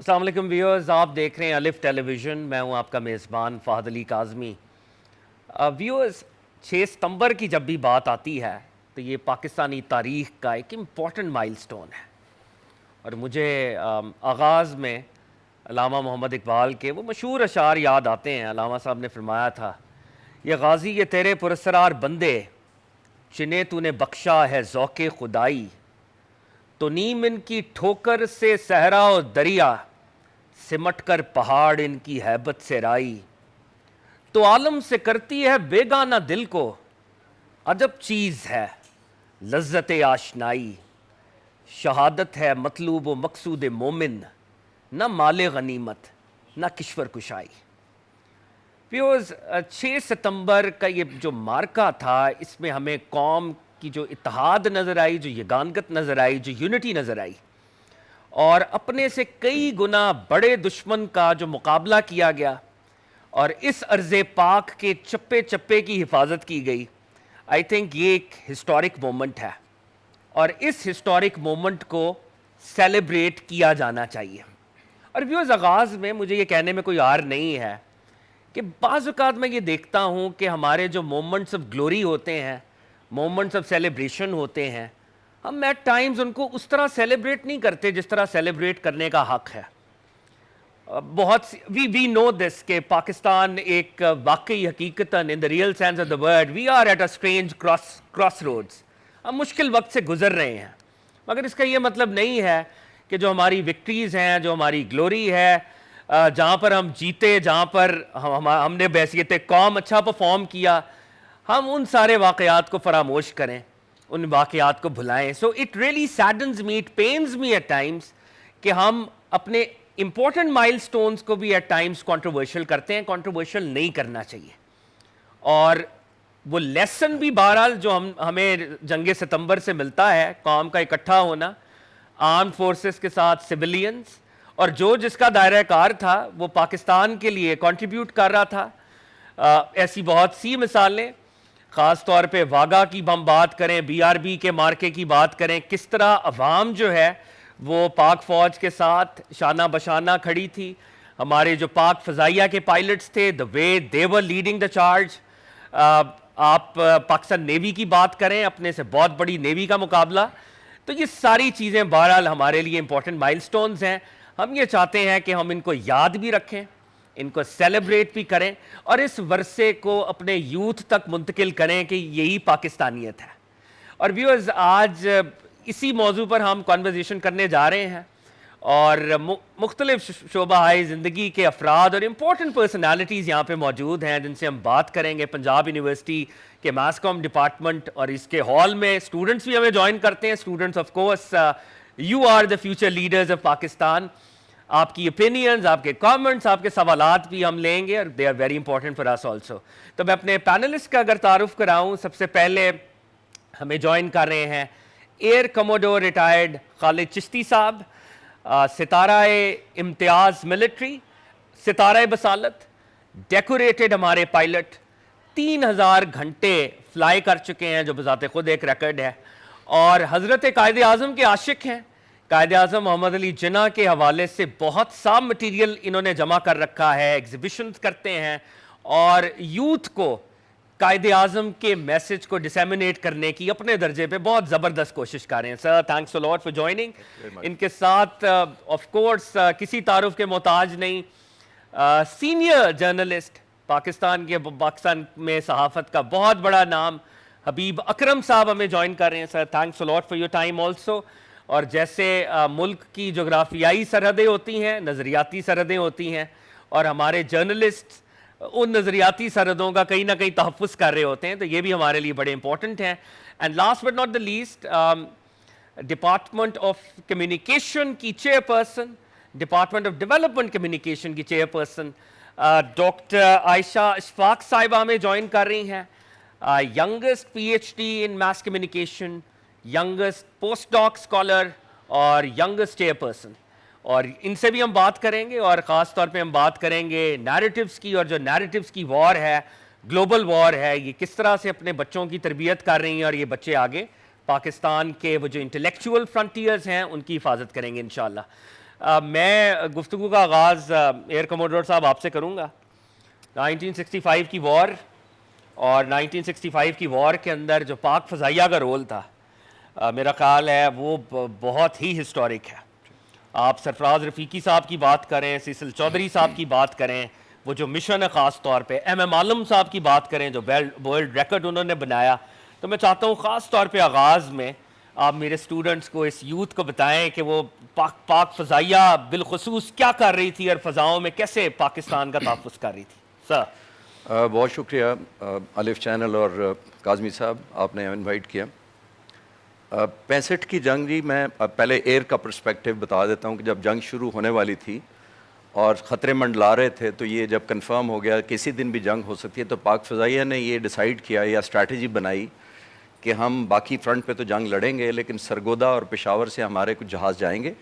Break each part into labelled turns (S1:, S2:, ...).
S1: السلام علیکم ویورز، آپ دیکھ رہے ہیں الف ٹیلی ویژن. میں ہوں آپ کا میزبان فہد علی کاظمی. ویورز، 6 ستمبر کی جب بھی بات آتی ہے تو یہ پاکستانی تاریخ کا ایک امپورٹنٹ مائل سٹون ہے. اور مجھے آغاز میں علامہ محمد اقبال کے وہ مشہور اشعار یاد آتے ہیں. علامہ صاحب نے فرمایا تھا، یہ غازی یہ تیرے پراسرار بندے، جنہیں تو نے بخشا ہے ذوق خدائی. تو نیم ان کی ٹھوکر سے صحرا و دریا، سمٹ کر پہاڑ ان کی ہیبت سے رائی. تو عالم سے کرتی ہے بیگانہ دل کو، عجب چیز ہے لذت آشنائی. شہادت ہے مطلوب و مقصود مومن، نہ مال غنیمت نہ کشور کشائی. پیوز 6 ستمبر کا یہ جو مارکہ تھا، اس میں ہمیں قوم کی جو اتحاد نظر آئی، جو یگانگت نظر آئی، جو یونٹی نظر آئی، اور اپنے سے کئی گنا بڑے دشمن کا جو مقابلہ کیا گیا اور اس ارض پاک کے چپے چپے کی حفاظت کی گئی. آئی تھنک یہ ایک ہسٹورک مومنٹ ہے اور اس ہسٹورک مومنٹ کو سیلیبریٹ کیا جانا چاہیے. اور ویوز، آغاز میں مجھے یہ کہنے میں کوئی عار نہیں ہے کہ بعض اوقات میں یہ دیکھتا ہوں کہ ہمارے جو مومنٹس آف گلوری ہوتے ہیں، مومنٹس آف سیلیبریشن ہوتے ہیں، ہم ایٹ ٹائمز ان کو اس طرح سیلیبریٹ نہیں کرتے جس طرح سیلیبریٹ کرنے کا حق ہے. بہت وی نو دس کہ پاکستان ایک واقعی حقیقتاً in the real sense of the word we are at a strange crossroads. ہم مشکل وقت سے گزر رہے ہیں، مگر اس کا یہ مطلب نہیں ہے کہ جو ہماری وکٹریز ہیں، جو ہماری گلوری ہے، جہاں پر ہم جیتے، جہاں پر ہم نے بحیثیت قوم اچھا پرفارم کیا، ہم ان سارے واقعات کو فراموش کریں، ان واقعات کو بھلائیں. So it really saddens me, it pains me at times کہ ہم اپنے امپورٹنٹ مائل سٹونز کو بھی ایٹ ٹائمز کنٹروورشل کرتے ہیں. کنٹروورشل نہیں کرنا چاہیے. اور وہ لیسن بھی بہرحال جو ہمیں جنگ ستمبر سے ملتا ہے، قوم کا اکٹھا ہونا، آرم فورسز کے ساتھ سویلینز، اور جو جس کا دائرہ کار تھا وہ پاکستان کے لیے کنٹریبیوٹ کر رہا تھا. ایسی بہت سی مثالیں، خاص طور پہ واگا کی ہم بات کریں، BRB کے مارکے کی بات کریں، کس طرح عوام جو ہے وہ پاک فوج کے ساتھ شانہ بشانہ کھڑی تھی. ہمارے جو پاک فضائیہ کے پائلٹس تھے، the way they were leading the charge. آپ پاکستان نیوی کی بات کریں، اپنے سے بہت بڑی نیوی کا مقابلہ. تو یہ ساری چیزیں بہرحال ہمارے لیے امپورٹنٹ مائل سٹونز ہیں. ہم یہ چاہتے ہیں کہ ہم ان کو یاد بھی رکھیں، ان کو سیلیبریٹ بھی کریں، اور اس ورثے کو اپنے یوتھ تک منتقل کریں کہ یہی پاکستانیت ہے. اور ویورز، آج اسی موضوع پر ہم کنورزیشن کرنے جا رہے ہیں، اور مختلف شعبہ زندگی کے افراد اور امپورٹنٹ پرسنالٹیز یہاں پہ موجود ہیں جن سے ہم بات کریں گے. پنجاب یونیورسٹی کے ماس کام ڈپارٹمنٹ اور اس کے ہال میں اسٹوڈنٹس بھی ہمیں جوائن کرتے ہیں. Students of course, you are the future leaders of Pakistan. آپ کی اوپینینز، آپ کے کامنٹس، آپ کے سوالات بھی ہم لیں گے، اور they are very important for us also. تو میں اپنے پینلسٹ کا اگر تعارف کراؤں، سب سے پہلے ہمیں جوائن کر رہے ہیں ایئر کموڈور ریٹائرڈ خالد چشتی صاحب، ستارہ امتیاز ملٹری، ستارہ بصالت، ڈیکوریٹڈ ہمارے پائلٹ، 3000 گھنٹے فلائی کر چکے ہیں جو بذات خود ایک ریکارڈ ہے، اور حضرت قائد اعظم کے عاشق ہیں. قائد اعظم محمد علی جناح کے حوالے سے بہت سا مٹیریل انہوں نے جمع کر رکھا ہے، ایگزیبیشنز کرتے ہیں، اور یوتھ کو قائد اعظم کے میسج کو ڈسیمینیٹ کرنے کی اپنے درجے پہ بہت زبردست کوشش کر رہے ہیں. Sir, thanks a lot for joining. ان کے ساتھ آف کورس کسی تعارف کے محتاج نہیں، سینئر جرنلسٹ، پاکستان میں صحافت کا بہت بڑا نام، حبیب اکرم صاحب ہمیں جوائن کر رہے ہیں. Sir, thanks a lot for your time also. اور جیسے ملک کی جغرافیائی سرحدیں ہوتی ہیں، نظریاتی سرحدیں ہوتی ہیں، اور ہمارے جرنلسٹ ان نظریاتی سرحدوں کا کہیں نہ کہیں تحفظ کر رہے ہوتے ہیں، تو یہ بھی ہمارے لیے بڑے امپورٹنٹ ہیں. And last but not the least, department of communication کی chair person, department of development communication کی chair person doctor Ayesha Ashfaq Sahiba ہمیں جوائن کر رہی ہیں. Youngest PhD in mass communication, youngest post doc scholar, اور ینگسٹ چیئر پرسن. اور ان سے بھی ہم بات کریں گے، اور خاص طور پہ ہم بات کریں گے نیریٹیوز کی، اور جو نیریٹیوز کی وار ہے، گلوبل وار ہے، یہ کس طرح سے اپنے بچوں کی تربیت کر رہی ہیں، اور یہ بچے آگے پاکستان کے وہ جو انٹلیکچوئل فرنٹیئرز ہیں ان کی حفاظت کریں گے انشاءاللہ. میں گفتگو کا آغاز ایئر کموڈور صاحب آپ سے کروں گا. 1965 کی وار اور 1965 کی وار کے اندر جو پاک فضائیہ کا رول تھا میرا خیال ہے وہ بہت ہی ہسٹورک ہے. آپ سرفراز رفیقی صاحب کی بات کریں, سیسل چودھری صاحب کی بات کریں, وہ جو مشن ہے خاص طور پہ ایم ایم عالم صاحب کی بات کریں جو ورلڈ ریکارڈ انہوں نے بنایا, تو میں چاہتا ہوں خاص طور پہ آغاز میں آپ میرے سٹوڈنٹس کو, اس یوتھ کو بتائیں کہ وہ پاک فضائیہ بالخصوص کیا کر رہی تھی اور فضاؤں میں کیسے پاکستان کا تحفظ کر رہی تھی. سر
S2: بہت شکریہ الف چینل اور کاظمی صاحب, آپ نے انوائٹ کیا. 65 کی جنگ جی, میں پہلے ایئر کا پرسپیکٹیو بتا دیتا ہوں کہ جب جنگ شروع ہونے والی تھی اور خطرے منڈلا رہے تھے, تو یہ جب کنفرم ہو گیا کسی دن بھی جنگ ہو سکتی ہے, تو پاک فضائیہ نے یہ ڈیسائیڈ کیا یا اسٹریٹجی بنائی کہ ہم باقی فرنٹ پہ تو جنگ لڑیں گے, لیکن سرگودا اور پشاور سے ہمارے کچھ جہاز جائیں گے,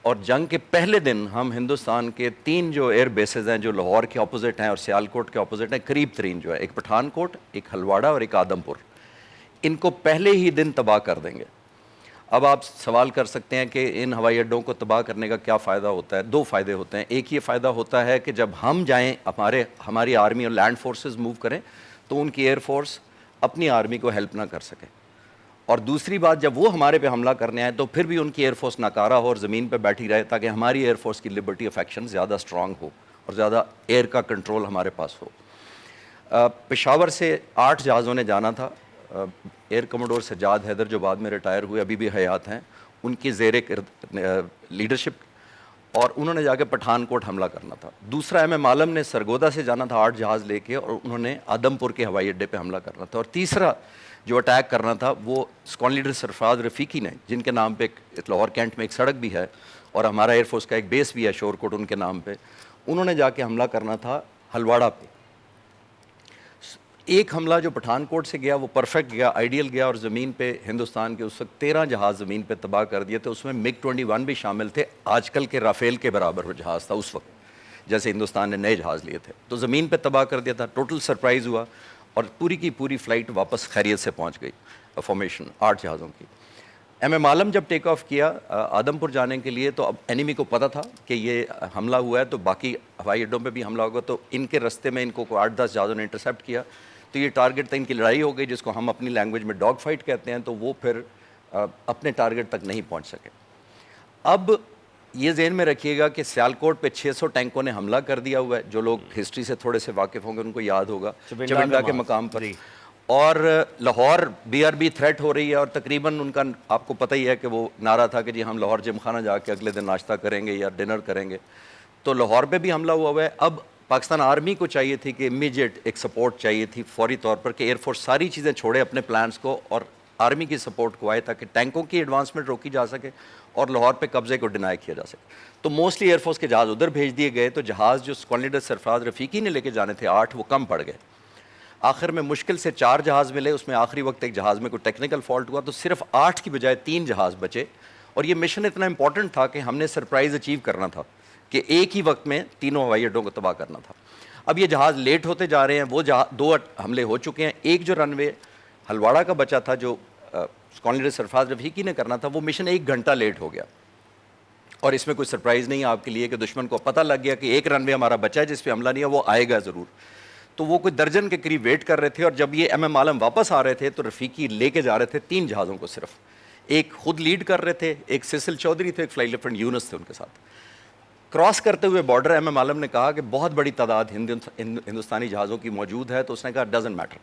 S2: اور جنگ کے پہلے دن ہم ہندوستان کے 3 جو ایئر بیسز ہیں جو لاہور کے اپوزٹ ہیں اور سیالکوٹ کے اپوزٹ ہیں, قریب ترین جو ہے, ایک پٹھان کوٹ, ایک ہلواڑا اور ایک آدم پور, ان کو پہلے ہی دن تباہ کر دیں گے. اب آپ سوال کر سکتے ہیں کہ ان ہوائی اڈوں کو تباہ کرنے کا کیا فائدہ ہوتا ہے. 2 فائدے ہوتے ہیں. ایک یہ فائدہ ہوتا ہے کہ جب ہم جائیں, ہماری آرمی اور لینڈ فورسز موو کریں, تو ان کی ایئر فورس اپنی آرمی کو ہیلپ نہ کر سکے. اور دوسری بات, جب وہ ہمارے پہ حملہ کرنے آئے تو پھر بھی ان کی ایئر فورس ناکارہ ہو اور زمین پہ بیٹھی رہے, تاکہ ہماری ایئر فورس کی لبرٹی آف ایکشن زیادہ اسٹرانگ ہو اور زیادہ ایئر کا کنٹرول ہمارے پاس ہو. پشاور سے 8 جہازوں نے جانا تھا. ایئر کموڈور سجاد حیدر جو بعد میں ریٹائر ہوئے, ابھی بھی حیات ہیں, ان کی زیر لیڈرشپ, اور انہوں نے جا کے پٹھان کوٹ حملہ کرنا تھا. دوسرا ایم ایم عالم نے سرگودا سے جانا تھا 8 جہاز لے کے, اور انہوں نے آدم پور کے ہوائی اڈے پہ حملہ کرنا تھا. اور تیسرا جو اٹیک کرنا تھا وہ اسکواڈرن لیڈر سرفراز رفیقی نے, جن کے نام پہ لاہور کینٹ میں ایک سڑک بھی ہے اور ہمارا ایئر فورس کا ایک بیس بھی ہے شور کوٹ ان کے نام پہ, انہوں نے جا کے حملہ کرنا تھا ہلواڑا پہ. ایک حملہ جو پٹھان کوٹ سے گیا وہ پرفیکٹ گیا, آئیڈیل گیا, اور زمین پہ ہندوستان کے اس وقت 13 جہاز زمین پہ تباہ کر دیے تھے. اس میں MiG 21 بھی شامل تھے, آج کل کے رافیل کے برابر وہ جہاز تھا اس وقت, جیسے ہندوستان نے نئے جہاز لیے تھے. تو زمین پہ تباہ کر دیا تھا. ٹوٹل سرپرائز ہوا, اور پوری کی پوری فلائٹ واپس خیریت سے پہنچ گئی, فارمیشن 8 جہازوں کی. ایم ایم عالم جب ٹیک آف کیا آدم پور جانے کے لیے, تو اب اینیمی کو پتہ تھا کہ یہ حملہ ہوا ہے, تو باقی ہوائی اڈوں پہ بھی حملہ ہوگا, تو ان کے رستے میں ان کو 8-10 جہازوں نے انٹرسیپٹ کیا. تو یہ ٹارگٹ تھا, ان کی لڑائی ہو گئی, جس کو ہم اپنی لینگویج میں ڈاگ فائٹ کہتے ہیں, تو وہ پھر اپنے ٹارگٹ تک نہیں پہنچ سکے. اب یہ ذہن میں رکھیے گا کہ سیالکوٹ پہ 600 ٹینکوں نے حملہ کر دیا ہوا ہے. جو لوگ ہسٹری سے تھوڑے سے واقف ہوں گے ان کو یاد ہوگا, چونڈا کے مقام پر. اور لاہور BRB تھریٹ ہو رہی ہے, اور تقریباً ان کا آپ کو پتہ ہی ہے کہ وہ نعرہ تھا کہ جی ہم لاہور جم خانہ جا کے اگلے دن ناشتہ کریں گے یا ڈنر کریں گے. تو لاہور پہ بھی حملہ ہوا ہے. اب پاکستان آرمی کو چاہیے تھی کہ امیجیٹ ایک سپورٹ چاہیے تھی فوری طور پر, کہ ایئر فورس ساری چیزیں چھوڑے اپنے پلانس کو اور آرمی کی سپورٹ کو آئے, تاکہ ٹینکوں کی ایڈوانسمنٹ روکی جا سکے اور لاہور پہ قبضے کو ڈینائی کیا جا سکے. تو موسٹلی ایئر فورس کے جہاز ادھر بھیج دیے گئے. تو جہاز جو اسکواڈرن لیڈر سرفراز رفیقی نے لے کے جانے تھے 8, وہ کم پڑ گئے. آخر میں مشکل سے 4 جہاز ملے, اس میں آخری وقت ایک جہاز میں کوئی ٹیکنیکل فالٹ ہوا, تو صرف 8 کی بجائے 3 جہاز بچے. اور یہ مشن اتنا امپورٹنٹ تھا کہ ہم نے سرپرائز اچیو کرنا تھا, کہ ایک ہی وقت میں تینوں ہوائی اڈوں کو تباہ کرنا تھا. اب یہ جہاز لیٹ ہوتے جا رہے ہیں, وہ 2 حملے ہو چکے ہیں. ایک جو رن وے ہلواڑا کا بچا تھا جو اسکواڈرن لیڈر سرفراز رفیقی نے کرنا تھا, وہ مشن 1 گھنٹہ لیٹ ہو گیا. اور اس میں کوئی سرپرائز نہیں آپ کے لیے کہ دشمن کو پتہ لگ گیا کہ ایک رن وے ہمارا بچا ہے جس پہ حملہ نہیں ہے, وہ آئے گا ضرور. تو وہ کوئی درجن کے قریب ویٹ کر رہے تھے, اور جب یہ ایم ایم عالم واپس آ رہے تھے تو رفیقی لے کے جا رہے تھے 3 جہازوں کو صرف. ایک خود لیڈ کر رہے تھے, ایک سیسل چودھری تھے, ایک فلائی لیفٹیننٹ یونس تھے ان کے ساتھ. کراس کرتے ہوئے بارڈر ایم ایم عالم نے کہا کہ بہت بڑی تعداد ہندوستانی جہازوں کی موجود ہے, تو اس نے کہا ڈزنٹ میٹر,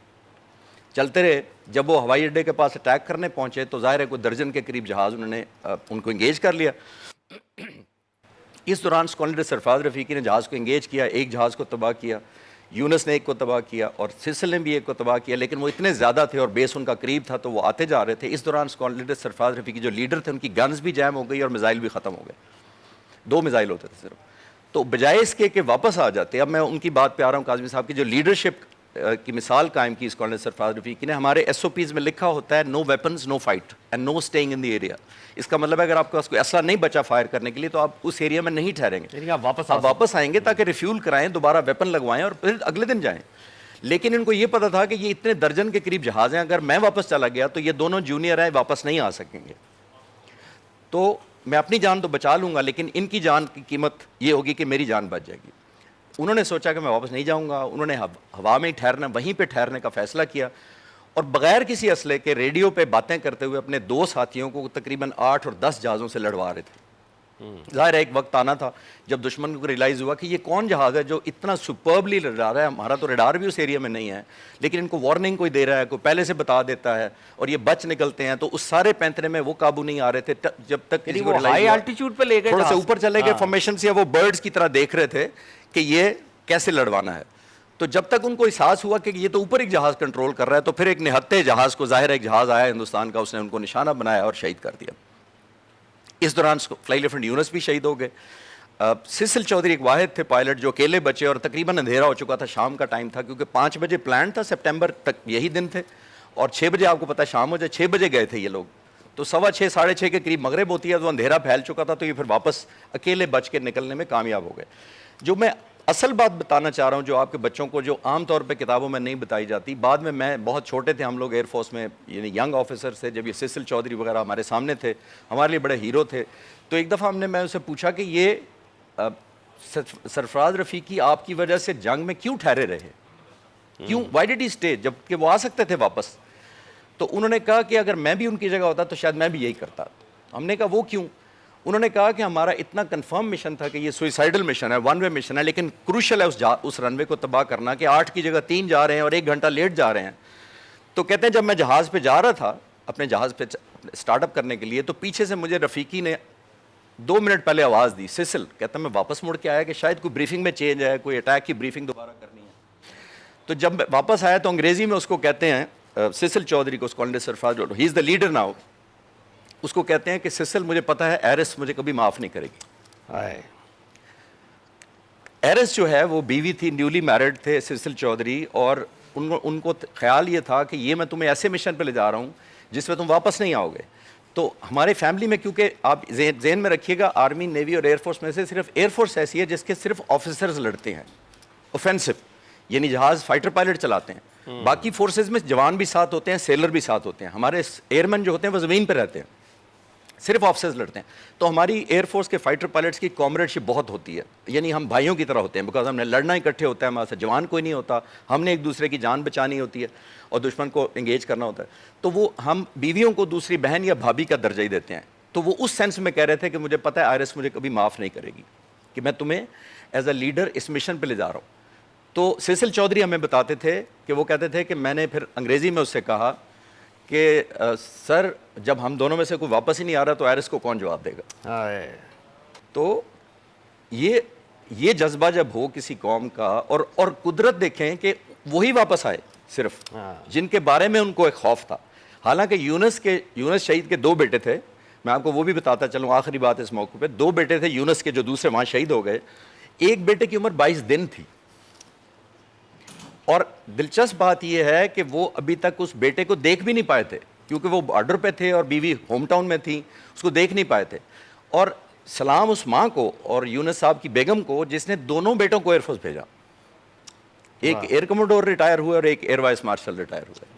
S2: چلتے رہے. جب وہ ہوائی اڈے کے پاس اٹیک کرنے پہنچے تو ظاہر ہے کوئی درجن کے قریب جہاز انہوں نے ان کو انگیج کر لیا. اس دوران اسکواڈرن لیڈر سرفراز رفیقی نے جہاز کو انگیج کیا, ایک جہاز کو تباہ کیا, یونس نے ایک کو تباہ کیا, اور سیسل نے بھی ایک کو تباہ کیا, لیکن وہ اتنے زیادہ تھے اور بیس ان کا قریب تھا, تو وہ آتے جا رہے تھے. اس دوران اسکواڈرن لیڈر سرفراز رفیقی جو لیڈر تھے, ان کی گنز بھی جیم ہو گئی اور میزائل بھی ختم ہو گئے. 2 میزائل ہوتے تھے صرف. تو بجائے اس کے کہ واپس آ جاتے, اب میں ان کی بات پہ آ رہا ہوں, کاظمی صاحب کی جو لیڈرشپ کی مثال قائم کی اسکواڈرن لیڈر سرفراز رفیقی نے. ہمارے SOPs میں لکھا ہوتا ہے no weapons no fight and no staying in the area. اس کا مطلب ہے اگر آپ کے پاس کوئی اسلحہ نہیں بچا فائر کرنے کے لیے تو آپ اس ایریا میں نہیں ٹھہریں گے, آپ واپس آئیں گے تاکہ ریفیول کرائیں, دوبارہ ویپن لگوائیں اور پھر اگلے دن جائیں. لیکن ان کو یہ پتا تھا کہ یہ اتنے درجن کے قریب جہاز ہیں, اگر میں واپس چلا گیا تو یہ دونوں جونیئر ہیں, واپس نہیں آ سکیں گے. تو میں اپنی جان تو بچا لوں گا لیکن ان کی جان کی قیمت یہ ہوگی کہ میری جان بچ جائے گی. انہوں نے سوچا کہ میں واپس نہیں جاؤں گا, انہوں نے ہوا میں ہی ٹھہرنا, وہیں پہ ٹھہرنے کا فیصلہ کیا, اور بغیر کسی اسلحے کے ریڈیو پہ باتیں کرتے ہوئے اپنے 2 ساتھیوں کو تقریباً 8 اور 10 جہازوں سے لڑوا رہے تھے. ظاہر ہے ایک وقت آنا تھا جب دشمن کو ریلائز ہوا کہ یہ کون جہاز ہے جو اتنا سپربلی لڑا رہا ہے, ہمارا تو ریڈار بھی اس ایریا میں نہیں ہے, لیکن ان کو وارننگ کوئی دے رہا ہے, کوئی پہلے سے بتا دیتا ہے اور یہ بچ نکلتے ہیں. تو اس سارے پینترے میں وہ قابو نہیں آ رہے تھے جب تک کسی کو
S1: ہائی الٹیٹیوڈ پہ لے گئے,
S2: تھوڑا سا اوپر چلے گئے فارمیشن سے, وہ برڈز کی طرح دیکھ رہے تھے کہ یہ کیسے لڑوانا ہے. تو جب تک ان کو احساس ہوا کہ یہ تو اوپر ایک جہاز کنٹرول کر رہا ہے, تو پھر ایک نہتے جہاز کو, ظاہر ایک جہاز آیا ہندوستان کا, اس نے ان کو نشانہ بنایا اور شہید کر دیا. اس دوران فلائی لیفٹیننٹ یونس بھی شہید ہو گئے. سیسل چودھری ایک واحد تھے پائلٹ جو اکیلے بچے, اور تقریباً اندھیرا ہو چکا تھا, شام کا ٹائم تھا, کیونکہ 5 بجے پلان تھا, سپٹمبر تک یہی دن تھے, اور 6 بجے آپ کو پتا شام ہو جائے, 6 بجے گئے تھے یہ لوگ, تو 6:15 6:30 کے قریب مغرب ہوتی ہے, تو اندھیرا پھیل چکا تھا, تو یہ پھر واپس اکیلے بچ کے نکلنے میں کامیاب ہو گئے. جو میں اصل بات بتانا چاہ رہا ہوں, جو آپ کے بچوں کو جو عام طور پہ کتابوں میں نہیں بتائی جاتی, بعد میں بہت چھوٹے تھے ہم لوگ ایئر فورس میں, یعنی ینگ آفیسر تھے, جب یہ سیسل چودھری وغیرہ ہمارے سامنے تھے, ہمارے لیے بڑے ہیرو تھے. تو ایک دفعہ میں اسے پوچھا کہ یہ سرفراز رفیقی آپ کی وجہ سے جنگ میں کیوں ٹھہرے رہے, کیوں, وائی ڈڈ ہی اسٹے, جب کہ وہ آ سکتے تھے واپس. تو انہوں نے کہا کہ اگر میں بھی ان کی جگہ ہوتا تو شاید میں بھی یہی کرتا. ہم نے کہا وہ کیوں؟ انہوں نے کہا کہ ہمارا اتنا کنفرم مشن تھا کہ یہ سوئسائڈل مشن ہے, 1 وے مشن ہے, لیکن کروشل ہے اس رن وے کو تباہ کرنا, کہ 8 کی جگہ 3 جا رہے ہیں اور 1 گھنٹہ لیٹ جا رہے ہیں. تو کہتے ہیں جب میں جہاز پہ جا رہا تھا, اپنے جہاز پہ اسٹارٹ اپ کرنے کے لیے, تو پیچھے سے مجھے رفیقی نے 2 منٹ پہلے آواز دی, سیسل. کہتا میں واپس مڑ کے آیا کہ شاید کوئی بریفنگ میں چینج ہے, کوئی اٹیک کی بریفنگ دوبارہ کرنی ہے. تو جب واپس آیا تو انگریزی میں اس کو کہتے ہیں, سیسل چودھری کو, کالنڈ سرفراز, ہی از دا لیڈر ناؤ, اس کو کہتے ہیں کہ سیسل مجھے پتا ہے ایرس مجھے کبھی معاف نہیں کرے گی. ایرس جو ہے وہ بیوی تھی, نیولی میرڈ تھے سیسل چودھری, اور ان کو خیال یہ تھا کہ یہ میں تمہیں ایسے مشن پہ لے جا رہا ہوں جس میں تم واپس نہیں آؤ گے. تو ہمارے فیملی میں, کیونکہ آپ ذہن میں رکھیے گا, آرمی, نیوی اور ایئر فورس میں سے صرف ایئر فورس ایسی ہے جس کے صرف آفیسرز لڑتے ہیں اوفینسو, یعنی جہاز فائٹر پائلٹ چلاتے ہیں. باقی فورسز میں جوان بھی ساتھ ہوتے ہیں, سیلر بھی ساتھ ہوتے ہیں. ہمارے ایئر مین جو ہوتے ہیں وہ زمین پہ رہتے ہیں, صرف آفیسرز لڑتے ہیں. تو ہماری ایئر فورس کے فائٹر پائلٹس کی کامریڈ شپ بہت ہوتی ہے, یعنی ہم بھائیوں کی طرح ہوتے ہیں, بیکاز ہم نے لڑنا اکٹھے ہوتا ہے, ہمارے ساتھ جوان کوئی نہیں ہوتا, ہم نے ایک دوسرے کی جان بچانی ہوتی ہے اور دشمن کو انگیج کرنا ہوتا ہے. تو وہ ہم بیویوں کو دوسری بہن یا بھابھی کا درجہ ہی دیتے ہیں. تو وہ اس سینس میں کہہ رہے تھے کہ مجھے پتہ ہے آئرس مجھے کبھی معاف نہیں کرے گی, کہ میں تمہیں ایز اے لیڈر اس مشن پہ لے جا رہا ہوں. تو سیسل چودھری ہمیں بتاتے تھے کہ وہ کہتے تھے کہ میں نے پھر انگریزی میں اس سے کہا کہ سر جب ہم دونوں میں سے کوئی واپس ہی نہیں آ رہا تو ایرس کو کون جواب دے گا. تو یہ جذبہ جب ہو کسی قوم کا, اور قدرت دیکھیں کہ وہی واپس آئے صرف جن کے بارے میں ان کو ایک خوف تھا. حالانکہ یونس شہید کے 2 بیٹے تھے, میں آپ کو وہ بھی بتاتا چلوں, آخری بات اس موقع پہ. 2 بیٹے تھے یونس کے جو دوسرے وہاں شہید ہو گئے. ایک بیٹے کی عمر 22 دن تھی, اور دلچسپ بات یہ ہے کہ وہ ابھی تک اس بیٹے کو دیکھ بھی نہیں پائے تھے, کیونکہ وہ بارڈر پہ تھے اور بیوی ہوم ٹاؤن میں تھیں, اس کو دیکھ نہیں پائے تھے. اور سلام اس ماں کو اور یونس صاحب کی بیگم کو جس نے دونوں بیٹوں کو ایئر فورس بھیجا, ایک ایئر کموڈور ریٹائر ہوئے اور ایک ایئر وائس مارشل ریٹائر ہوئے.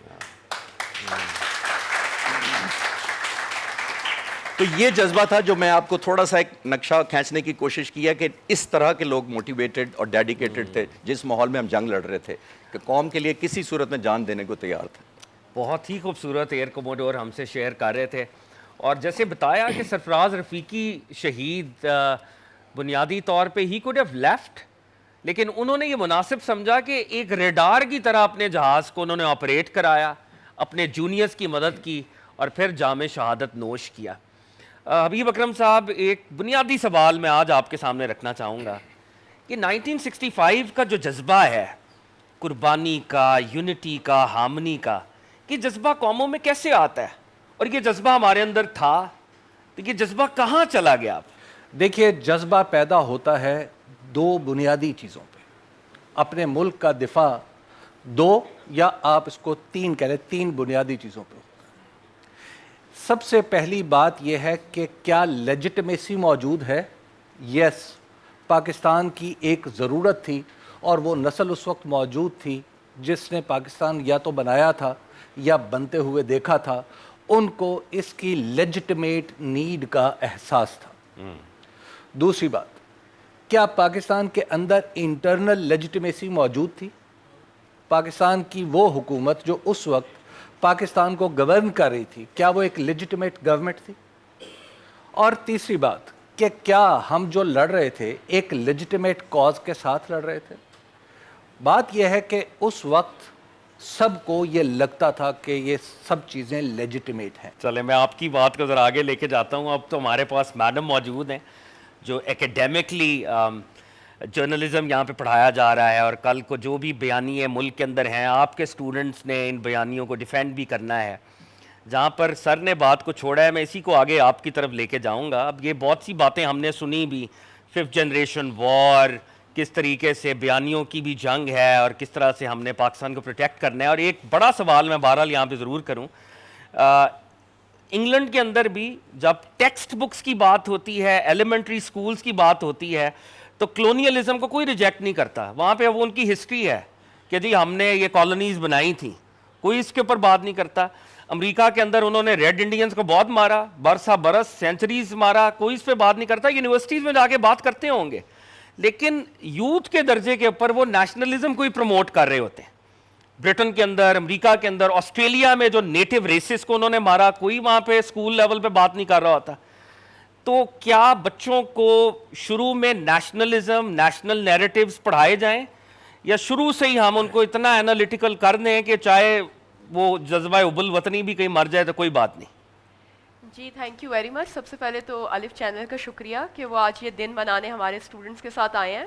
S2: تو یہ جذبہ تھا جو میں آپ کو تھوڑا سا ایک نقشہ کھینچنے کی کوشش کیا, کہ اس طرح کے لوگ موٹیویٹڈ اور ڈیڈیکیٹڈ تھے جس ماحول میں ہم جنگ لڑ رہے تھے, کہ قوم کے لیے کسی صورت میں جان دینے کو تیار تھے.
S1: بہت ہی خوبصورت ایئر کموڈور ہم سے شیئر کر رہے تھے. اور جیسے بتایا کہ سرفراز رفیقی شہید بنیادی طور پہ ہی کوڈ ہیو لیفٹ, لیکن انہوں نے یہ مناسب سمجھا کہ ایک ریڈار کی طرح اپنے جہاز کو انہوں نے آپریٹ کرایا, اپنے جونیئرز کی مدد کی, اور پھر جام شہادت نوش کیا. حبیب اکرم صاحب, ایک بنیادی سوال میں آج آپ کے سامنے رکھنا چاہوں گا کہ 1965 کا جو جذبہ ہے قربانی کا, یونٹی کا, ہارمنی کا, یہ جذبہ قوموں میں کیسے آتا ہے, اور یہ جذبہ ہمارے اندر تھا تو یہ جذبہ کہاں چلا گیا؟
S3: دیکھیے, جذبہ پیدا ہوتا ہے 2 بنیادی چیزوں پہ. اپنے ملک کا دفاع 2 یا آپ اس کو 3 کہہ لیں, 3 بنیادی چیزوں پہ. سب سے پہلی بات یہ ہے کہ کیا لیجٹمیسی موجود ہے. یس, پاکستان کی ایک ضرورت تھی, اور وہ نسل اس وقت موجود تھی جس نے پاکستان یا تو بنایا تھا یا بنتے ہوئے دیکھا تھا, ان کو اس کی لیجٹمیٹ نیڈ کا احساس تھا. دوسری بات, کیا پاکستان کے اندر انٹرنل لیجٹمیسی موجود تھی؟ پاکستان کی وہ حکومت جو اس وقت پاکستان کو گورن کر رہی تھی, کیا وہ ایک لیجٹمیٹ گورنمنٹ تھی؟ اور تیسری بات کہ کیا ہم جو لڑ رہے تھے ایک لیجٹمیٹ کاز کے ساتھ لڑ رہے تھے؟ بات یہ ہے کہ اس وقت سب کو یہ لگتا تھا کہ یہ سب چیزیں لیجٹمیٹ ہیں.
S1: چلے میں آپ کی بات کو ذرا آگے لے کے جاتا ہوں. اب تو ہمارے پاس میڈم موجود ہیں جو ایکیڈیمکلی جرنلزم یہاں پہ پڑھایا جا رہا ہے, اور کل کو جو بھی بیانیے ملک کے اندر ہیں آپ کے اسٹوڈنٹس نے ان بیانیوں کو ڈیفینڈ بھی کرنا ہے. جہاں پر سر نے بات کو چھوڑا ہے میں اسی کو آگے آپ کی طرف لے کے جاؤں گا. اب یہ بہت سی باتیں ہم نے سنی بھی, 5th جنریشن وار, کس طریقے سے بیانیوں کی بھی جنگ ہے اور کس طرح سے ہم نے پاکستان کو پروٹیکٹ کرنا ہے. اور ایک بڑا سوال میں بہرحال یہاں پہ ضرور کروں, انگلینڈ کے اندر بھی جب ٹیکسٹ بکس کی بات ہوتی ہے, ایلیمنٹری سکولز کی بات ہوتی ہے, تو کلونیلزم کو کوئی ریجیکٹ نہیں کرتا. وہاں پہ وہ ان کی ہسٹری ہے کہ جی ہم نے یہ کالونیز بنائی تھیں, کوئی اس کے اوپر بات نہیں کرتا. امریکہ کے اندر انہوں نے ریڈ انڈینز کو بہت مارا, برسا برس سینچریز مارا, کوئی اس پہ بات نہیں کرتا. یونیورسٹیز میں جا کے بات کرتے ہوں گے, لیکن یوتھ کے درجے کے اوپر وہ نیشنلزم کو ہی پروموٹ کر رہے ہوتے ہیں. برٹن کے اندر, امریکہ کے اندر, آسٹریلیا میں جو نیٹو ریسز کو انہوں نے مارا, کوئی وہاں پہ اسکول لیول پہ بات نہیں کر رہا ہوتا. تو کیا بچوں کو شروع میں نیشنلزم, نیشنل نیریٹیوز پڑھائے جائیں, یا شروع سے ہی ہم ان کو اتنا انالیٹیکل کر دیں کہ چاہے وہ جذبہ حب الوطنی بھی کہیں مر جائے تو کوئی بات نہیں؟
S4: جی تھینک یو ویری مچ. سب سے پہلے تو الف چینل کا شکریہ کہ وہ آج یہ دن منانے ہمارے اسٹوڈنٹس کے ساتھ آئے ہیں.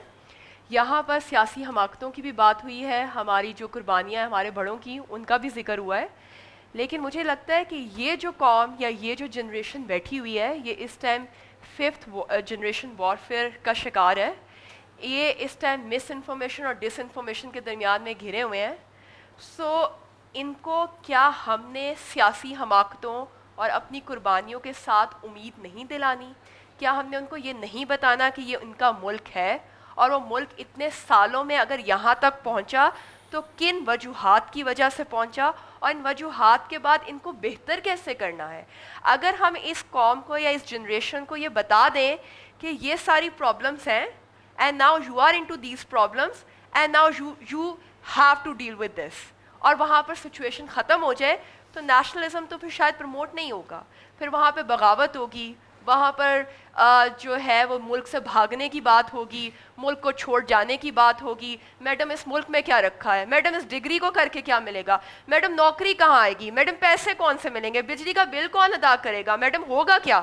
S4: یہاں پر سیاسی حماقتوں کی بھی بات ہوئی ہے, ہماری جو قربانیاں ہیں ہمارے بڑوں کی ان کا بھی ذکر ہوا ہے. لیکن مجھے لگتا ہے کہ یہ جو قوم یا یہ جو جنریشن بیٹھی ہوئی ہے یہ اس ٹائم 5th جنریشن وارفیئر کا شکار ہے. یہ اس ٹائم مس انفارمیشن اور ڈس انفارمیشن کے درمیان میں گھرے ہوئے ہیں. سو ان کو کیا ہم نے سیاسی حماقتوں اور اپنی قربانیوں کے ساتھ امید نہیں دلانی؟ کیا ہم نے ان کو یہ نہیں بتانا کہ یہ ان کا ملک ہے, اور وہ ملک اتنے سالوں میں اگر یہاں تک پہنچا تو کن وجوہات کی وجہ سے پہنچا, اور ان وجوہات کے بعد ان کو بہتر کیسے کرنا ہے؟ اگر ہم اس قوم کو یا اس جنریشن کو یہ بتا دیں کہ یہ ساری پرابلمس ہیں, and now you are into these problems, and now you have to deal with this, اور وہاں پر سچویشن ختم ہو جائے, تو نیشنلزم تو پھر شاید پروموٹ نہیں ہوگا. پھر وہاں پہ بغاوت ہوگی, وہاں پر جو ہے وہ ملک سے بھاگنے کی بات ہوگی, ملک کو چھوڑ جانے کی بات ہوگی. میڈم اس ملک میں کیا رکھا ہے, میڈم اس ڈگری کو کر کے کیا ملے گا, میڈم نوکری کہاں آئے گی, میڈم پیسے کون سے ملیں گے, بجلی کا بل کون ادا کرے گا, میڈم ہوگا کیا؟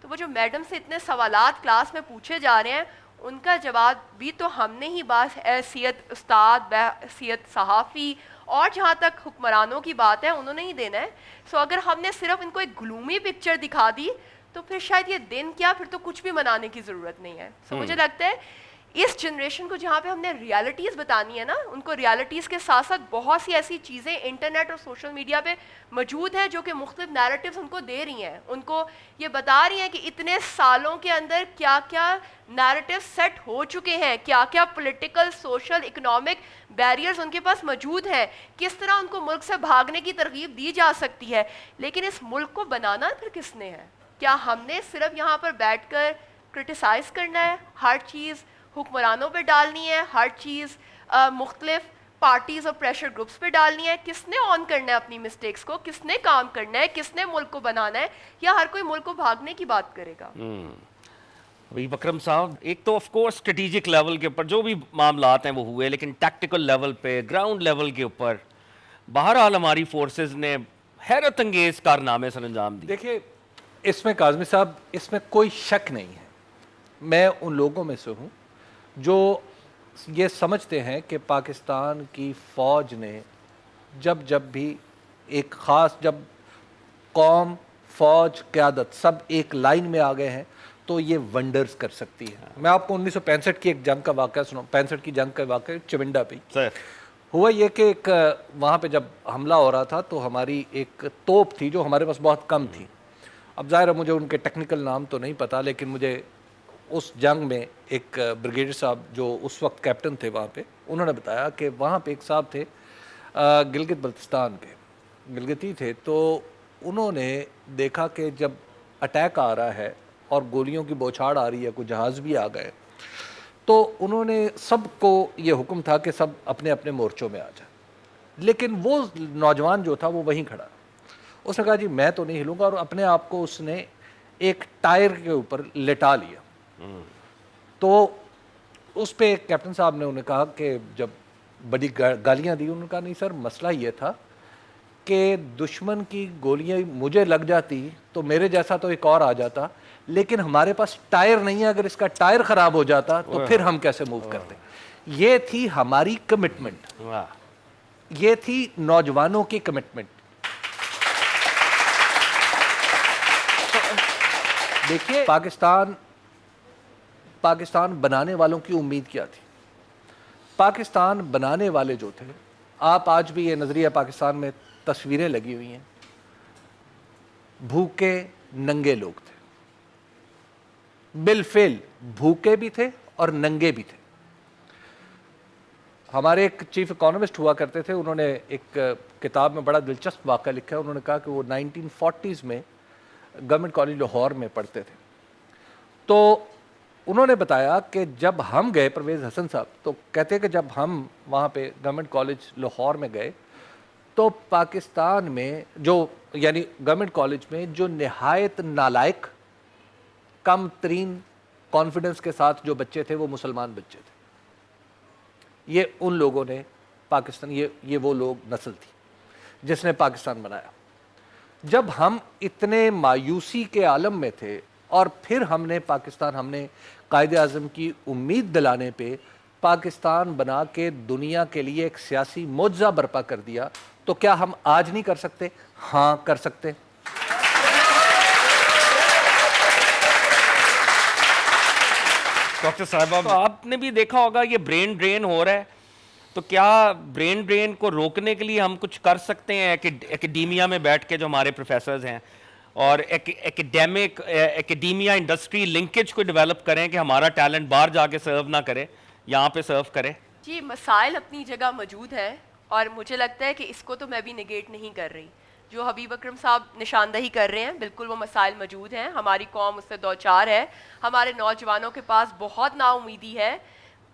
S4: تو وہ جو میڈم سے اتنے سوالات کلاس میں پوچھے جا رہے ہیں ان کا جواب بھی تو ہم نے ہی بحیثیت استاد, بحیثیت صحافی, اور جہاں تک حکمرانوں کی بات ہے انہوں نے ہی دینا ہے. سو اگر ہم نے صرف ان کو ایک گلومی پکچر دکھا دی تو پھر شاید یہ دن کیا, پھر تو کچھ بھی منانے کی ضرورت نہیں ہے. سو مجھے لگتا ہے اس جنریشن کو جہاں پہ ہم نے ریالٹیز بتانی ہے نا, ان کو ریالٹیز کے ساتھ ساتھ بہت سی ایسی چیزیں انٹرنیٹ اور سوشل میڈیا پہ موجود ہیں جو کہ مختلف نیریٹیوز ان کو دے رہی ہیں, ان کو یہ بتا رہی ہیں کہ اتنے سالوں کے اندر کیا کیا نیریٹیو سیٹ ہو چکے ہیں, کیا کیا پولیٹیکل, سوشل, اکنامک بیریئرز ان کے پاس موجود ہیں, کس طرح ان کو ملک سے بھاگنے کی ترغیب دی جا سکتی ہے. لیکن اس ملک کو بنانا پھر کس نے ہے؟ کیا ہم نے صرف یہاں پر بیٹھ کر کرٹیسائز کرنا ہے, ہر چیز حکمرانوں پہ ڈالنی ہے, ہر چیز مختلف پارٹیز اور پریشر گروپس پہ ڈالنی ہے؟ کس نے آن کرنا ہے اپنی مسٹیکس کو, کس نے کام کرنا ہے, کس نے ملک کو بنانا ہے, یا ہر کوئی ملک کو بھاگنے کی بات کرے گا؟
S1: بھائی بکرم صاحب, ایک تو آف کورس اسٹریٹجک لیول کے اوپر جو بھی معاملات ہیں وہ ہوئے, لیکن ٹیکٹیکل لیول پہ, گراؤنڈ لیول کے اوپر بہرحال ہماری فورسز نے حیرت انگیز کارنامے سر انجام دیے.
S3: دیکھیے اس میں کاظمی صاحب, اس میں کوئی شک نہیں ہے, میں ان لوگوں میں سے ہوں جو یہ سمجھتے ہیں کہ پاکستان کی فوج نے جب بھی ایک خاص, جب قوم, فوج, قیادت سب ایک لائن میں آ گئے ہیں تو یہ ونڈرز کر سکتی ہے. میں آپ کو 1965 کی ایک جنگ کا واقعہ سناؤں. 65 کی جنگ کا واقعہ چمنڈا پہ ہوا. یہ کہ ایک وہاں پہ جب حملہ ہو رہا تھا تو ہماری ایک توپ تھی جو ہمارے پاس بہت کم تھی. اب ظاہر ہے مجھے ان کے ٹیکنیکل نام تو نہیں پتا, لیکن مجھے اس جنگ میں ایک بریگیڈیئر صاحب جو اس وقت کیپٹن تھے وہاں پہ, انہوں نے بتایا کہ وہاں پہ ایک صاحب تھے گلگت بلتستان کے, گلگتی تھے, تو انہوں نے دیکھا کہ جب اٹیک آ رہا ہے اور گولیوں کی بوچھاڑ آ رہی ہے, کوئی جہاز بھی آ گئے, تو انہوں نے سب کو یہ حکم تھا کہ سب اپنے اپنے مورچوں میں آ جائیں. لیکن وہ نوجوان جو تھا وہ وہیں کھڑا, اس نے کہا جی میں تو نہیں ہلوں گا, اور اپنے آپ کو اس نے ایک ٹائر کے اوپر لٹا لیا. تو اس پہ کیپٹن صاحب نے انہیں کہا کہ جب بڑی گالیاں دی, انہوں نے کہا نہیں سر مسئلہ یہ تھا کہ دشمن کی گولیاں مجھے لگ جاتی تو میرے جیسا تو ایک اور آ جاتا, لیکن ہمارے پاس ٹائر نہیں ہے, اگر اس کا ٹائر خراب ہو جاتا تو پھر ہم کیسے موو کرتے. یہ تھی ہماری کمٹمنٹ, یہ تھی نوجوانوں کی کمٹمنٹ. دیکھیے پاکستان بنانے والوں کی امید کیا تھی. پاکستان بنانے والے جو تھے, آپ آج بھی یہ نظریہ پاکستان میں تصویریں لگی ہوئی ہیں, بھوکے ننگے لوگ تھے, بالفعل بھوکے بھی تھے اور ننگے بھی تھے. ہمارے ایک چیف اکانومسٹ ہوا کرتے تھے, انہوں نے ایک کتاب میں بڑا دلچسپ واقعہ لکھا ہے. انہوں نے کہا کہ وہ 1940s میں گورنمنٹ کالج لاہور میں پڑھتے تھے, تو انہوں نے بتایا کہ جب ہم گئے, پرویز حسن صاحب, تو کہتے کہ جب ہم وہاں پہ گورنمنٹ کالج لاہور میں گئے تو پاکستان میں جو یعنی گورنمنٹ کالج میں جو نہایت نالائق, کم ترین کانفیڈنس کے ساتھ جو بچے تھے وہ مسلمان بچے تھے. یہ ان لوگوں نے پاکستان, یہ وہ لوگ نسل تھی جس نے پاکستان بنایا. جب ہم اتنے مایوسی کے عالم میں تھے اور پھر ہم نے قائد اعظم کی امید دلانے پہ پاکستان بنا کے دنیا کے لیے ایک سیاسی معجزہ برپا کر دیا, تو کیا ہم آج نہیں کر سکتے؟ ہاں کر سکتے.
S1: ڈاکٹر صاحبہ, آپ نے بھی دیکھا ہوگا یہ برین ڈرین ہو رہا ہے, تو کیا برین ڈرین کو روکنے کے لیے ہم کچھ کر سکتے ہیں ایکڈیمیا میں بیٹھ کے, جو ہمارے پروفیسرز ہیں, اور ایکڈیمیا انڈسٹری لنکیج کو ڈیولپ کریں کہ ہمارا ٹیلنٹ باہر جا کے سرو نہ کرے, یہاں پہ سرو کرے؟
S4: جی مسائل اپنی جگہ موجود ہیں, اور مجھے لگتا ہے کہ اس کو تو میں بھی نگیٹ نہیں کر رہی. جو حبیب اکرم صاحب نشاندہی کر رہے ہیں, بالکل وہ مسائل موجود ہیں, ہماری قوم اس سے دوچار ہے, ہمارے نوجوانوں کے پاس بہت نا امیدی ہے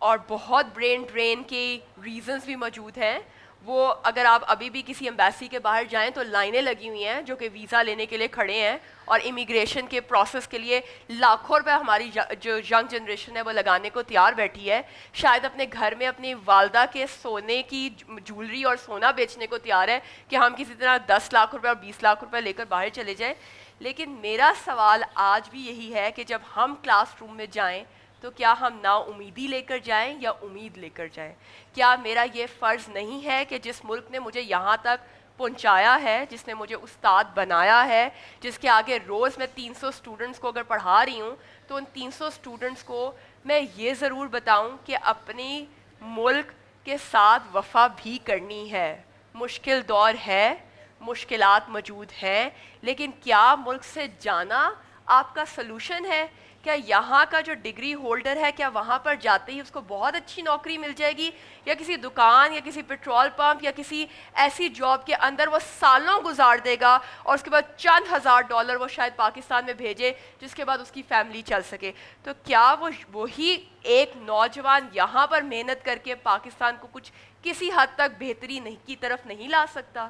S4: اور بہت برین ڈرین کے ریزنز بھی موجود ہیں. وہ اگر آپ ابھی بھی کسی ایمبیسی کے باہر جائیں تو لائنیں لگی ہوئی ہیں جو کہ ویزا لینے کے لیے کھڑے ہیں, اور امیگریشن کے پروسیس کے لیے لاکھوں روپے ہماری جو ینگ جنریشن ہے وہ لگانے کو تیار بیٹھی ہے. شاید اپنے گھر میں اپنی والدہ کے سونے کی جولری اور سونا بیچنے کو تیار ہے کہ ہم کسی طرح 10 لاکھ روپے اور 20 لاکھ روپے لے کر باہر چلے جائیں. لیکن میرا سوال آج بھی یہی ہے کہ جب ہم کلاس روم میں جائیں تو کیا ہم نا امیدی لے کر جائیں یا امید لے کر جائیں؟ کیا میرا یہ فرض نہیں ہے کہ جس ملک نے مجھے یہاں تک پہنچایا ہے, جس نے مجھے استاد بنایا ہے, جس کے آگے روز میں 300 اسٹوڈنٹس کو اگر پڑھا رہی ہوں, تو ان 300 اسٹوڈنٹس کو میں یہ ضرور بتاؤں کہ اپنی ملک کے ساتھ وفا بھی کرنی ہے. مشکل دور ہے, مشکلات موجود ہیں, لیکن کیا ملک سے جانا آپ کا سلوشن ہے؟ کیا یہاں کا جو ڈگری ہولڈر ہے کیا وہاں پر جاتے ہی اس کو بہت اچھی نوکری مل جائے گی, یا کسی دکان یا کسی پیٹرول پمپ یا کسی ایسی جاب کے اندر وہ سالوں گزار دے گا اور اس کے بعد چند $1000 وہ شاید پاکستان میں بھیجے جس کے بعد اس کی فیملی چل سکے؟ تو کیا وہی ایک نوجوان یہاں پر محنت کر کے پاکستان کو کچھ کسی حد تک بہتری کی طرف نہیں لا سکتا؟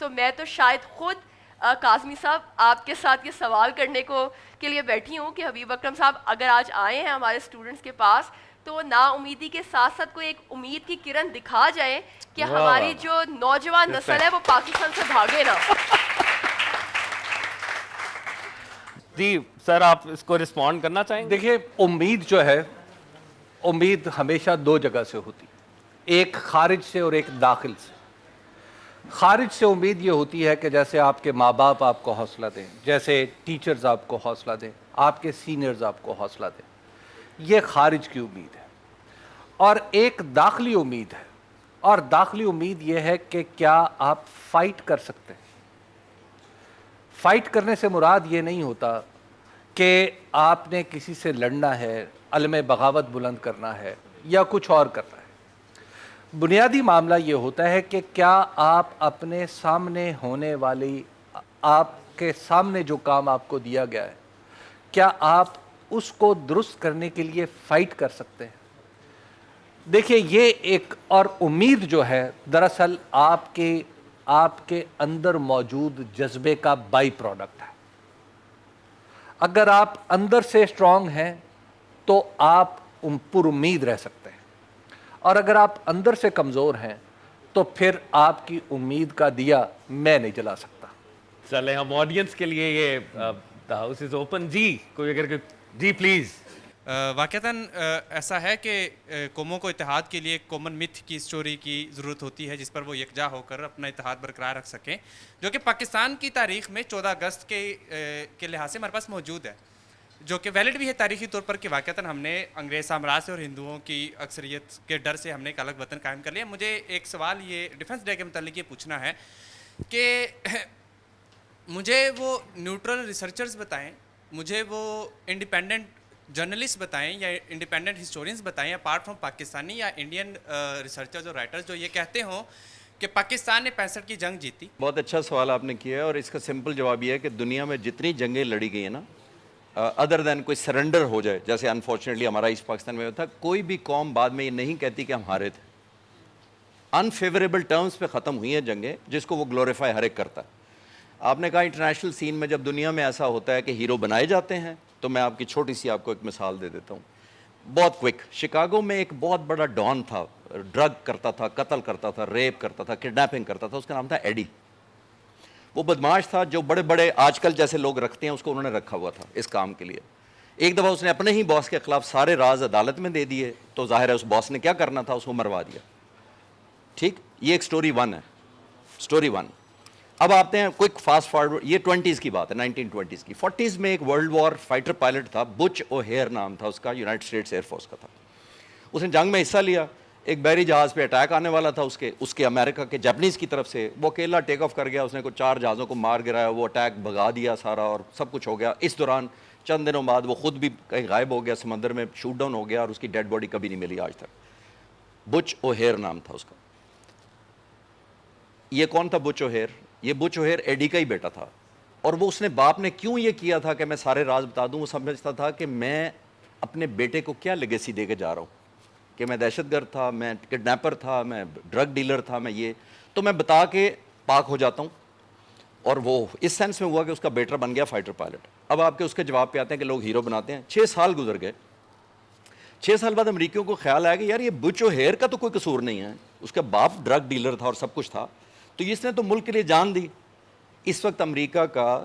S4: میں تو شاید خود کاظمی صاحب آپ کے ساتھ یہ سوال کرنے کے لیے بیٹھی ہوں کہ حبیب اکرم صاحب اگر آج آئے ہیں ہمارے اسٹوڈنٹس کے پاس تو نا امیدی کے ساتھ ساتھ کوئی ایک امید کی کرن دکھا جائے کہ ہماری جو نوجوان نسل ہے وہ پاکستان سے بھاگے نہ.
S1: جی سر, آپ اس کو رسپونڈ کرنا چاہیں گے؟
S3: دیکھیے امید جو ہے, امید ہمیشہ دو جگہ سے ہوتی, ایک خارج سے اور ایک داخل سے. خارج سے امید یہ ہوتی ہے کہ جیسے آپ کے ماں باپ آپ کو حوصلہ دیں, جیسے ٹیچرز آپ کو حوصلہ دیں, آپ کے سینئرز آپ کو حوصلہ دیں, یہ خارج کی امید ہے. اور ایک داخلی امید ہے, اور داخلی امید یہ ہے کہ کیا آپ فائٹ کر سکتے ہیں. فائٹ کرنے سے مراد یہ نہیں ہوتا کہ آپ نے کسی سے لڑنا ہے, علم بغاوت بلند کرنا ہے یا کچھ اور کرنا ہے. بنیادی معاملہ یہ ہوتا ہے کہ کیا آپ اپنے سامنے ہونے والی آپ کے سامنے جو کام آپ کو دیا گیا ہے کیا آپ اس کو درست کرنے کے لیے فائٹ کر سکتے ہیں؟ دیکھیے یہ ایک اور امید جو ہے دراصل آپ کے اندر موجود جذبے کا بائی پروڈکٹ ہے. اگر آپ اندر سے اسٹرانگ ہیں تو آپ پر امید رہ سکتے ہیں، اور اگر آپ اندر سے کمزور ہیں تو پھر آپ کی امید کا دیا میں نہیں جلا سکتا.
S1: چلیں ہم آڈینس کے لیے یہ the house is open. جی کوئی اگر جی پلیز.
S5: واقعتاً ایسا ہے کہ قوموں کو اتحاد کے لیے کامن متھ کی اسٹوری کی ضرورت ہوتی ہے جس پر وہ یکجا ہو کر اپنا اتحاد برقرار رکھ سکیں، جو کہ پاکستان کی تاریخ میں 14 اگست کے لحاظ سے ہمارے پاس موجود ہے، جو کہ ویلڈ بھی ہے تاریخی طور پر کہ واقعتاً ہم نے انگریز سامراج سے اور ہندوؤں کی اکثریت کے ڈر سے ہم نے ایک الگ وطن قائم کر لیا. مجھے ایک سوال یہ ڈیفنس ڈے کے متعلق یہ پوچھنا ہے کہ مجھے وہ نیوٹرل ریسرچرز بتائیں، مجھے وہ انڈیپینڈنٹ جرنلسٹ بتائیں یا انڈیپینڈنٹ ہسٹورینز بتائیں اپارٹ فرام پاکستانی یا انڈین ریسرچرز اور رائٹرز جو یہ کہتے ہوں کہ پاکستان نے 65 کی جنگ جیتی.
S2: بہت اچھا سوال آپ نے کیا ہے، اور اس کا سمپل جواب یہ ہے کہ دنیا میں جتنی جنگیں لڑی گئی ہیں نا ادر دین کوئی سرنڈر ہو جائے، جیسے انفارچونیٹلی ہمارا ایسٹ پاکستان میں تھا، کوئی بھی قوم بعد میں یہ نہیں کہتی کہ ہم ہارے تھے. انفیوریبل ٹرمز پہ ختم ہوئی ہیں جنگیں جس کو وہ گلوریفائی ہر ایک کرتا ہے. آپ نے کہا انٹرنیشنل سین میں جب دنیا میں ایسا ہوتا ہے کہ ہیرو بنائے جاتے ہیں، تو میں آپ کی چھوٹی سی آپ کو ایک مثال دے دیتا ہوں بہت کوئک. شکاگو میں ایک بہت بڑا ڈان تھا، ڈرگ کرتا تھا، قتل کرتا تھا، ریپ کرتا تھا، کڈنیپنگ کرتا تھا، اس کا نام تھا ایڈی. وہ بدماش تھا جو بڑے بڑے آج کل جیسے لوگ رکھتے ہیں، اس کو انہوں نے رکھا ہوا تھا اس کام کے لیے. ایک دفعہ اس نے اپنے ہی باس کے خلاف سارے راز عدالت میں دے دیے، تو ظاہر ہے اس باس نے کیا کرنا تھا، اس کو مروا دیا. ٹھیک، یہ ایک سٹوری 1 ہے، سٹوری 1. اب آتے ہیں کوئک فاسٹ فارورڈ، یہ 20s کی بات ہے، 1920s کی. 40s میں ایک ورلڈ وار فائٹر پائلٹ تھا، بچ اوہیر نام تھا اس کا، یونائٹڈ اسٹیٹس ایئر فورس کا تھا. اس نے جنگ میں حصہ لیا. ایک بحری جہاز پہ اٹیک آنے والا تھا اس کے امریکہ کے جاپنیز کی طرف سے. وہ اکیلا ٹیک آف کر گیا، اس نے کوئی 4 جہازوں کو مار گرایا، وہ اٹیک بھگا دیا سارا اور سب کچھ ہو گیا. اس دوران چند دنوں بعد وہ خود بھی کہیں غائب ہو گیا، سمندر میں شوٹ ڈاؤن ہو گیا، اور اس کی ڈیڈ باڈی کبھی نہیں ملی آج تک. بچ اوہیر نام تھا اس کا. یہ کون تھا بچ اوہیر؟ یہ بچ اوہیر ایڈی کا ہی بیٹا تھا. اور وہ اس نے باپ نے کیوں یہ کیا تھا کہ میں سارے راز بتا دوں؟ وہ سمجھتا تھا کہ میں اپنے بیٹے کو کیا لیگیسی دے کے جا رہا ہوں، کہ میں دہشت گرد تھا، میں کڈنیپر تھا، میں ڈرگ ڈیلر تھا، میں یہ تو میں بتا کے پاک ہو جاتا ہوں. اور وہ اس سینس میں ہوا کہ اس کا بیٹا بن گیا فائٹر پائلٹ. اب آپ کے اس کے جواب پہ آتے ہیں کہ لوگ ہیرو بناتے ہیں. 6 سال گزر گئے. 6 سال بعد امریکیوں کو خیال آیا کہ یار یہ بچ اوہیر کا تو کوئی قصور نہیں ہے، اس کا باپ ڈرگ ڈیلر تھا اور سب کچھ تھا، تو اس نے تو ملک کے لیے جان دی. اس وقت امریکہ کا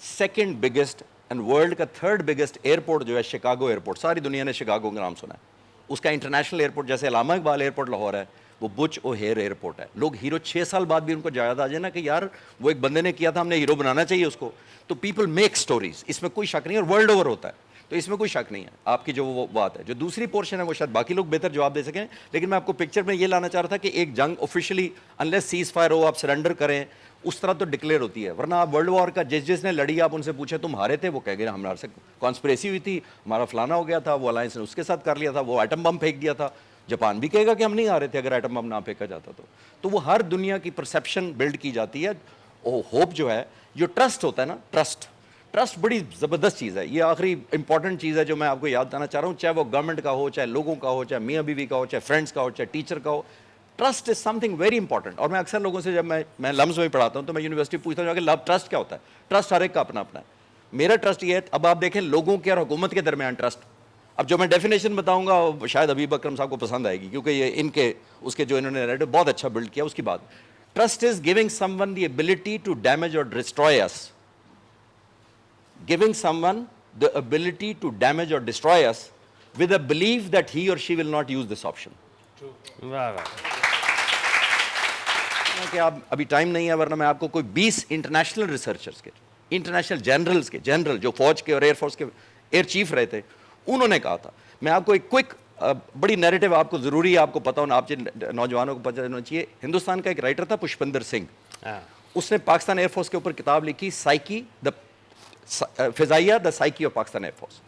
S2: 2nd بگیسٹ اینڈ ورلڈ کا 3rd بگیسٹ ایئرپورٹ جو ہے شکاگو ایئرپورٹ، ساری دنیا نے شکاگو کا نام سنا ہے. اس کا انٹرنیشنل ایئرپورٹ جیسے علامہ اقبال ایئرپورٹ لاہور ہے، وہ بچ اوہیر ایئرپورٹ ہے. لوگ ہیرو 6 سال بعد بھی ان کو یاد آ جائے نا کہ یار وہ ایک بندے نے کیا تھا، ہم نے ہیرو بنانا چاہیے اس کو. تو پیپل میک سٹوریز، اس میں کوئی شک نہیں، اور ورلڈ اوور ہوتا ہے، تو اس میں کوئی شک نہیں ہے. آپ کی جو وہ بات ہے، جو دوسری پورشن ہے وہ شاید باقی لوگ بہتر جواب دے سکیں، لیکن میں آپ کو پکچر میں یہ لانا چاہ رہا تھا کہ ایک جنگ آفیشلی انلیس سیز فائر ہو، آپ سرنڈر کریں، اس طرح تو ڈکلیئر ہوتی ہے. ورنہ آپ ورلڈ وار کا جس نے لڑی، آپ ان سے پوچھیں تم ہارے تھے، وہ کہہ گئے ہمارے سے کانسپریسی ہوئی تھی، ہمارا فلانا ہو گیا تھا، وہ الائنس نے اس کے ساتھ کر لیا تھا، وہ ایٹم بم پھینک دیا تھا. جاپان بھی کہے گا کہ ہم نہیں ہارے تھے اگر ایٹم بم نہ پھینکا جاتا تو وہ ہر دنیا کی پرسیپشن بلڈ کی جاتی ہے. ہوپ جو ہے، جو ٹرسٹ ہوتا ہے نا، ٹرسٹ بڑی زبردست چیز ہے. یہ آخری امپورٹنٹ چیز ہے جو میں آپ کو یاد دلانا چاہ رہا ہوں، چاہے وہ گورنمنٹ کا ہو، چاہے لوگوں کا ہو، چاہے میاں بیوی کا ہو، چاہے فرینڈس کا ہو، چاہے ٹیچر کا ہو. Trust is something very important. اور میں اکثر لوگوں سے جب میں لمز میں پڑھاتا ہوں تو میں یونیورسٹی پوچھتا ہوں کہ لو ٹرسٹ کیا ہوتا ہے. ٹرسٹ ہر ایک کا اپنا اپنا ہے. میرا ٹرسٹ یہ ہے، اب آپ دیکھیں لوگوں کے اور حکومت کے درمیان ٹرسٹ. اب جو میں ڈیفینیشن بتاؤں گا شاید حبیب اکرم صاحب کو پسند آئے گی، کیونکہ یہ ان کے اس کے جو انہوں نے نیریٹو بہت اچھا بلڈ کیا. اس کی بات، trust is giving someone the ability to damage اور ڈسٹروائے اس. giving someone the ability to damage or destroy us with a belief that he or she will not use this option.
S1: واہ واہ.
S2: کہ آپ ابھی time نہیں ہے، ورنہ میں آپ کو کوئی 20 انٹرنیشنل ریسرچرز کے، انٹرنیشنل جنرلز کے، جنرل جو فوج کے اور ایئر فورس کے ایئر چیف رہے تھے، انہوں نے کہا تھا. میں آپ کو ایک کوئک بڑی نیریٹو آپ کو ضروری ہے آپ کو پتہ ہونا، آپ نوجوانوں کو پتہ ہونا چاہیے. ہندوستان کا ایک رائٹر تھا پشپندر سنگھ، اس نے پاکستان ایئر فورس کے اوپر کتاب لکھی، سائیکی دا فضائیہ the psyche of Pakistan air force.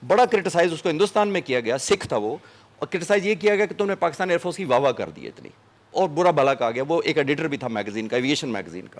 S2: بڑا کرٹیسائز اس کو ہندوستان میں کیا گیا، سکھ تھا وہ، اور کرٹیسائز یہ کیا گیا کہ تم نے پاکستان ایئر فورس کی واہ واہ کر دی اتنی، اور برا بھلا کہا گیا. وہ ایک ایڈیٹر بھی تھا میگزین کا، ایویشن میگزین کا.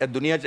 S2: ਇਹ ਦੁਨੀਆ 'ਚ